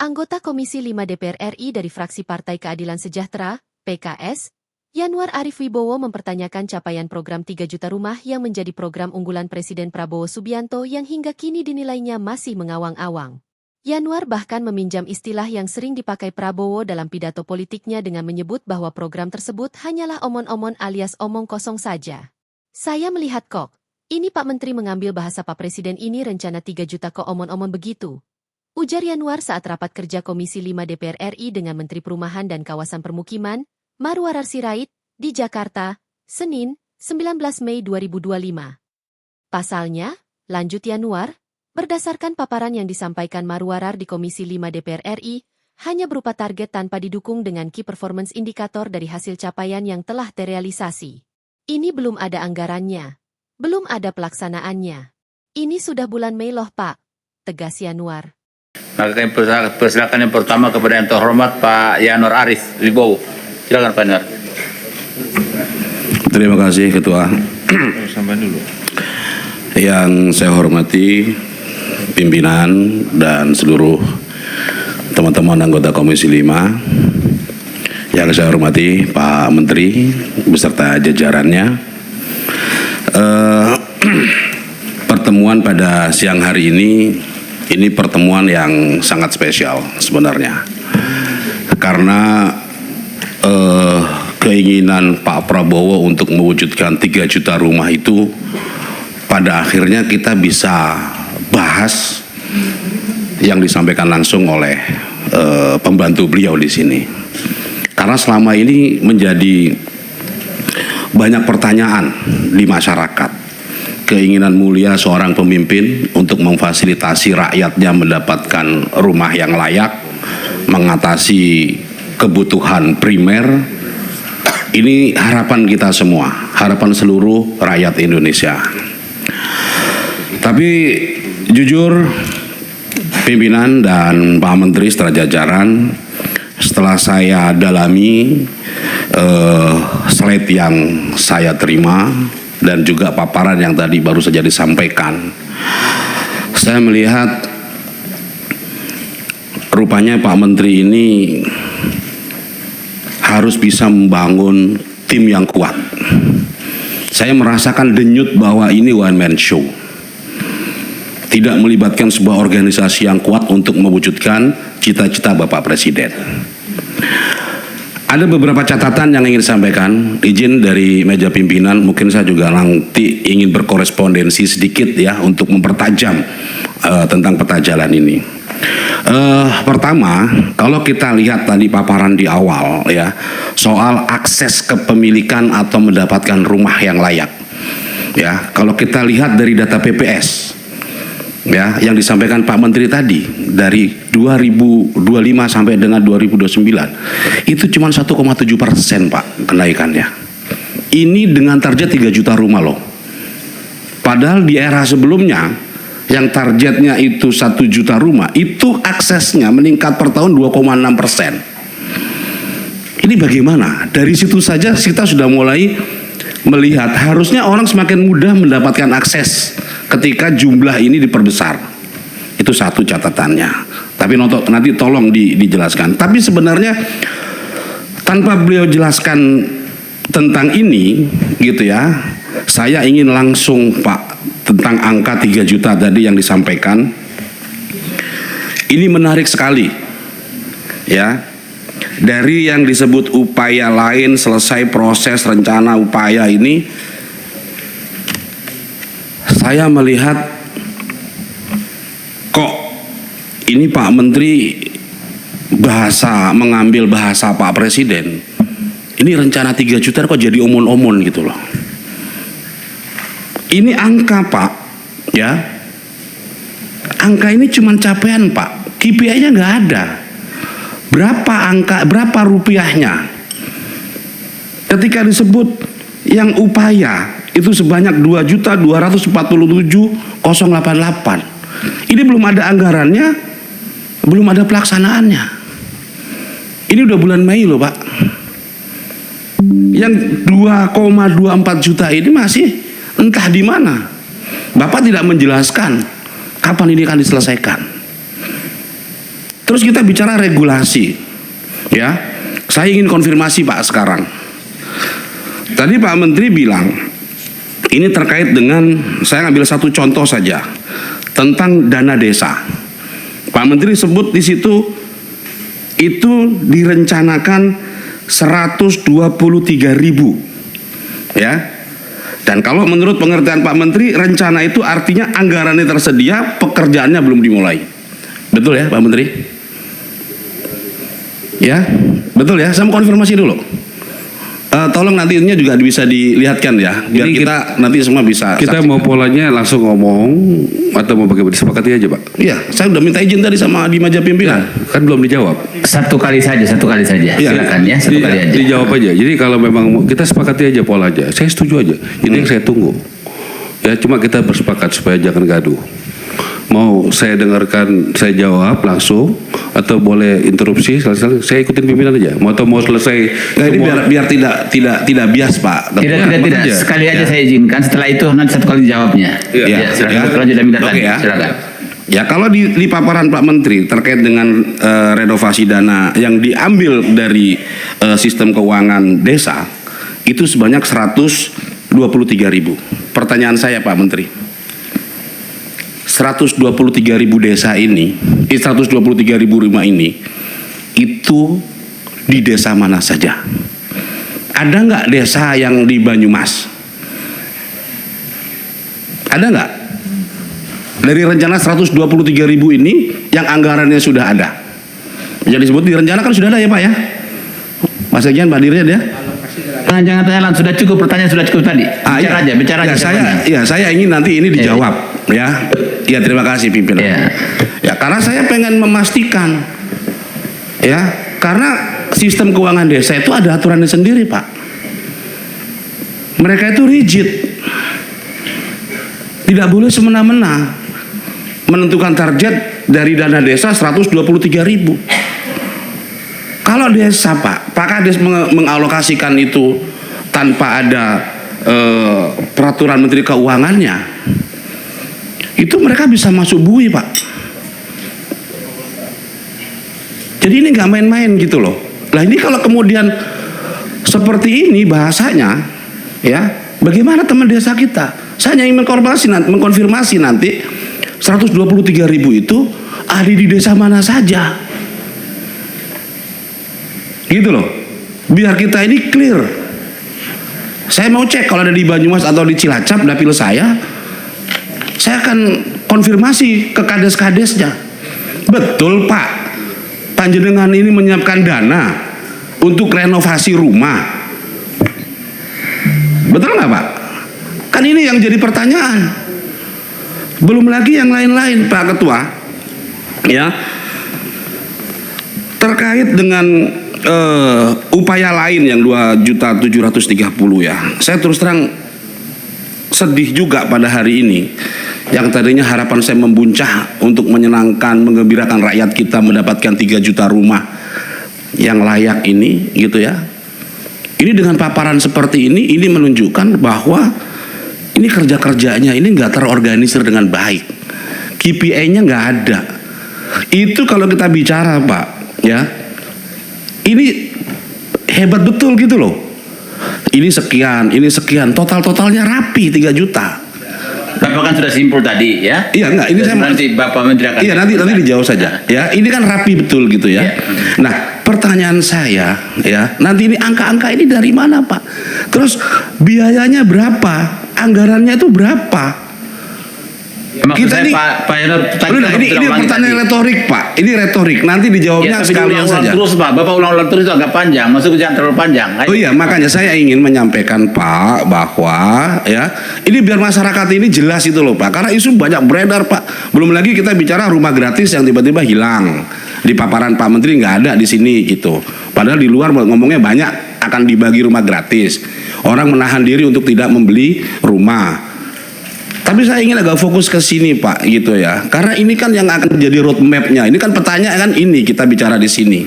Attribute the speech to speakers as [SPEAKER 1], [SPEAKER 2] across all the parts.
[SPEAKER 1] Anggota Komisi 5 DPR RI dari fraksi Partai Keadilan Sejahtera, PKS, Yanuar Arif Wibowo mempertanyakan capaian program 3 juta rumah yang menjadi program unggulan Presiden Prabowo Subianto yang hingga kini dinilainya masih mengawang-awang. Yanuar bahkan meminjam istilah yang sering dipakai Prabowo dalam pidato politiknya dengan menyebut bahwa program tersebut hanyalah omon-omon alias omong kosong saja. Saya melihat kok, ini Pak Menteri mengambil bahasa Pak Presiden ini rencana 3 juta kok omon-omon begitu. Ujar Yanuar saat rapat kerja Komisi 5 DPR RI dengan Menteri Perumahan dan Kawasan Permukiman, Marwarar Sirait, di Jakarta, Senin, 19 Mei 2025. Pasalnya, lanjut Yanuar, berdasarkan paparan yang disampaikan Marwarar di Komisi 5 DPR RI, hanya berupa target tanpa didukung dengan key performance indikator dari hasil capaian yang telah terrealisasi. Ini belum ada anggarannya, belum ada pelaksanaannya. Ini sudah bulan Mei loh Pak, tegas Yanuar.
[SPEAKER 2] Maka kami persilakan yang pertama kepada yang terhormat Pak Yanuar Arif Wibowo. Silakan Pak Yanuar.
[SPEAKER 3] Terima kasih Ketua.
[SPEAKER 2] Sampai dulu.
[SPEAKER 3] Yang saya hormati pimpinan dan seluruh teman-teman anggota Komisi 5. Yang saya hormati Pak Menteri beserta jajarannya. Pertemuan pada siang hari ini pertemuan yang sangat spesial sebenarnya, karena keinginan Pak Prabowo untuk mewujudkan 3 juta rumah itu pada akhirnya kita bisa bahas yang disampaikan langsung oleh pembantu beliau di sini. Karena selama ini menjadi banyak pertanyaan di masyarakat. Keinginan mulia seorang pemimpin untuk memfasilitasi rakyatnya mendapatkan rumah yang layak, mengatasi kebutuhan primer. Ini harapan kita semua, harapan seluruh rakyat Indonesia. Tapi jujur, pimpinan dan Pak Menteri setelah jajaran, setelah saya dalami slide yang saya terima dan juga paparan yang tadi baru saja disampaikan, saya melihat rupanya Pak Menteri ini harus bisa membangun tim yang kuat. Saya merasakan denyut bahwa ini one man show. Tidak melibatkan sebuah organisasi yang kuat untuk mewujudkan cita-cita Bapak Presiden. Ada beberapa catatan yang ingin disampaikan, izin dari meja pimpinan, mungkin saya juga nanti ingin berkorespondensi sedikit ya untuk mempertajam tentang peta jalan ini. Pertama, kalau kita lihat tadi paparan di awal ya, soal akses kepemilikan atau mendapatkan rumah yang layak. Ya, kalau kita lihat dari data PPS ya yang disampaikan Pak Menteri tadi, dari 2025 sampai dengan 2029 itu cuma 1,7% Pak kenaikannya. Ini dengan target 3 juta rumah loh. Padahal di era sebelumnya yang targetnya itu 1 juta rumah, itu aksesnya meningkat per tahun 2,6%. Ini bagaimana? Dari situ saja kita sudah mulai melihat harusnya orang semakin mudah mendapatkan akses ketika jumlah ini diperbesar. Itu satu catatannya. Tapi nanti tolong dijelaskan. Tapi sebenarnya tanpa beliau jelaskan tentang ini gitu ya, saya ingin langsung Pak tentang angka 3 juta tadi yang disampaikan. Ini menarik sekali ya. Dari yang disebut upaya lain, selesai proses rencana upaya ini, saya melihat kok ini Pak Menteri mengambil bahasa Pak Presiden. Ini rencana 3 juta kok jadi omon-omon gitu loh. Ini angka Pak ya. Angka ini cuma capaian Pak. KPI-nya nggak ada. Berapa rupiahnya? Ketika disebut yang upaya itu sebanyak 2.247.088. Ini belum ada anggarannya, belum ada pelaksanaannya. Ini udah bulan Mei loh Pak. Yang 2,24 juta ini masih entah di mana. Bapak tidak menjelaskan kapan ini akan diselesaikan. Terus kita bicara regulasi, ya. Saya ingin konfirmasi Pak sekarang. Tadi Pak Menteri bilang ini terkait dengan, saya ambil satu contoh saja tentang dana desa. Pak Menteri sebut di situ itu direncanakan 123.000, ya. Dan kalau menurut pengertian Pak Menteri, rencana itu artinya anggarannya tersedia, pekerjaannya belum dimulai. Betul ya Pak Menteri? Ya, betul ya. Saya mau konfirmasi dulu. Tolong nantinya juga bisa dilihatkan ya, biar kita nanti semua bisa.
[SPEAKER 4] Kita saksikan. Mau polanya langsung ngomong atau mau bagaimana? Disepakati aja Pak.
[SPEAKER 3] Iya, saya udah minta izin tadi sama di meja pimpinan.
[SPEAKER 4] Kan belum dijawab.
[SPEAKER 2] Satu kali saja. Ya. Silakan ya, satu kali aja.
[SPEAKER 4] Dijawab aja. Jadi kalau memang kita sepakati aja pola aja, saya setuju aja. Ini yang saya tunggu. Ya, cuma kita bersepakat supaya jangan gaduh. Mau saya dengarkan, saya jawab langsung atau boleh interupsi, saya ikutin pimpinan aja. Mau selesai.
[SPEAKER 3] Nah, ini biar tidak bias Pak.
[SPEAKER 2] Tidak. Sekali aja saya izinkan. Setelah itu nanti satu kali jawabnya.
[SPEAKER 3] Iya.
[SPEAKER 2] Silakan. Kalau sudah minta tadi, silakan.
[SPEAKER 3] Ya, kalau di paparan Pak Menteri terkait dengan renovasi dana yang diambil dari sistem keuangan desa itu sebanyak 123.000. Pertanyaan saya Pak Menteri, 123.000 desa ini, 123.000 rumah ini, itu di desa mana saja? Ada nggak desa yang di Banyumas? Ada nggak? Dari rencana 123.000 ini, yang anggarannya sudah ada. Yang disebut direncanakan sudah ada ya Pak ya? Mas Sekjen, Pak Dirjen ya?
[SPEAKER 2] Jangan tanya sudah cukup, pertanyaan sudah cukup tadi. Bicara aja.
[SPEAKER 3] Saya ingin nanti ini dijawab ya. Ya, terima kasih pimpinan. Ya, karena saya pengen memastikan ya, karena sistem keuangan desa itu ada aturannya sendiri Pak. Mereka itu rigid, tidak boleh semena-mena menentukan target dari dana desa 123.000. Kalau desa Pak Kades mengalokasikan itu tanpa ada peraturan Menteri Keuangannya, itu mereka bisa masuk bui Pak. Jadi ini nggak main-main gitu loh. Nah ini kalau kemudian seperti ini bahasanya, ya bagaimana teman desa kita? Saya hanya ingin mengkonfirmasi nanti 123.000 itu ada di desa mana saja, gitu loh. Biar kita ini clear. Saya mau cek kalau ada di Banyumas atau di Cilacap dapil saya akan konfirmasi ke kades-kadesnya. Betul Pak, panjenengan ini menyiapkan dana untuk renovasi rumah. Betul nggak Pak? Kan ini yang jadi pertanyaan. Belum lagi yang lain-lain Pak Ketua, ya, terkait dengan upaya lain yang 2.730.000 ya. Saya terus terang sedih juga pada hari ini. Yang tadinya harapan saya membuncah untuk menyenangkan, menggembirakan rakyat kita mendapatkan 3 juta rumah yang layak ini, gitu ya. Ini dengan paparan seperti ini menunjukkan bahwa ini kerja-kerjanya ini nggak terorganisir dengan baik. KPI-nya nggak ada. Itu kalau kita bicara Pak, ya, ini hebat betul gitu loh. Ini sekian, totalnya rapi 3 juta.
[SPEAKER 2] Bapak kan sudah simpul tadi ya?
[SPEAKER 3] Iya enggak, ini saya
[SPEAKER 2] nanti Bapak Menteri akan.
[SPEAKER 3] Iya nanti dijawab saja. Ya, ini kan rapi betul gitu ya. Nah, pertanyaan saya ya, nanti ini angka-angka ini dari mana Pak? Terus biayanya berapa? Anggarannya itu berapa?
[SPEAKER 2] Maksud kita saya, Pak Yanur,
[SPEAKER 3] ini pertanyaan retorik Pak. Ini retorik. Nanti dijawabnya sekalian saja.
[SPEAKER 2] Terus Pak, Bapak ulang-ulang terus itu agak panjang. Maksudnya jangan terlalu panjang.
[SPEAKER 3] Oh iya, makanya saya ingin menyampaikan Pak bahwa ya ini biar masyarakat ini jelas itu loh Pak. Karena isu banyak beredar Pak. Belum lagi kita bicara rumah gratis yang tiba-tiba hilang di paparan Pak Menteri, nggak ada di sini gitu. Padahal di luar ngomongnya banyak akan dibagi rumah gratis. Orang menahan diri untuk tidak membeli rumah. Tapi saya ingin agak fokus ke sini Pak gitu ya. Karena ini kan yang akan menjadi roadmap-nya. Ini kan pertanyaan kan ini kita bicara di sini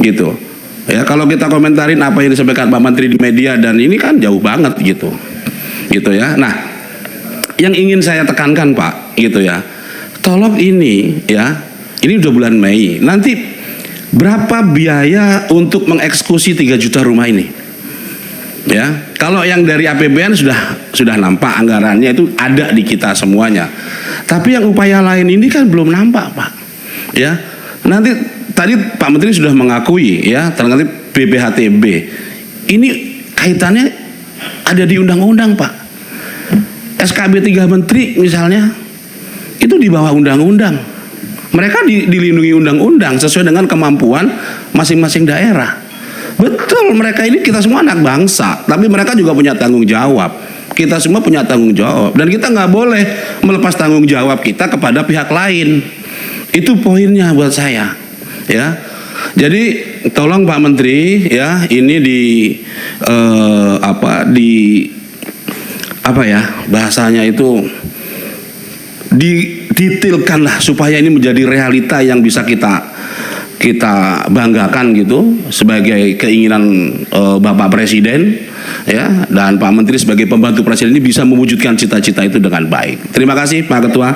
[SPEAKER 3] gitu. Ya kalau kita komentarin apa yang disampaikan Pak Menteri di media dan ini kan jauh banget gitu. Gitu ya. Nah, yang ingin saya tekankan Pak gitu ya. Tolong ini ya Ini udah bulan Mei. Nanti berapa biaya untuk mengeksekusi 3 juta rumah ini? Ya, kalau yang dari APBN sudah nampak anggarannya itu ada di kita semuanya. Tapi yang upaya lain ini kan belum nampak, Pak. Ya. Nanti tadi Pak Menteri sudah mengakui ya, terkait BPHTB. Ini kaitannya ada di undang-undang, Pak. SKB 3 Menteri misalnya itu di bawah undang-undang. Mereka dilindungi undang-undang sesuai dengan kemampuan masing-masing daerah. Betul, mereka ini kita semua anak bangsa, tapi mereka juga punya tanggung jawab. Kita semua punya tanggung jawab dan kita nggak boleh melepas tanggung jawab kita kepada pihak lain. Itu poinnya buat saya, ya. Jadi tolong Pak Menteri, ya, ini bahasanya itu didetailkanlah supaya ini menjadi realita yang bisa kita banggakan gitu sebagai keinginan Bapak Presiden, ya, dan Pak Menteri sebagai pembantu Presiden ini bisa mewujudkan cita-cita itu dengan baik. Terima kasih Pak Ketua.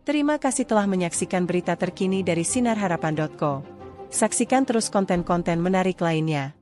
[SPEAKER 5] Terima kasih telah menyaksikan berita terkini dari sinarharapan.co. Saksikan terus konten-konten menarik lainnya.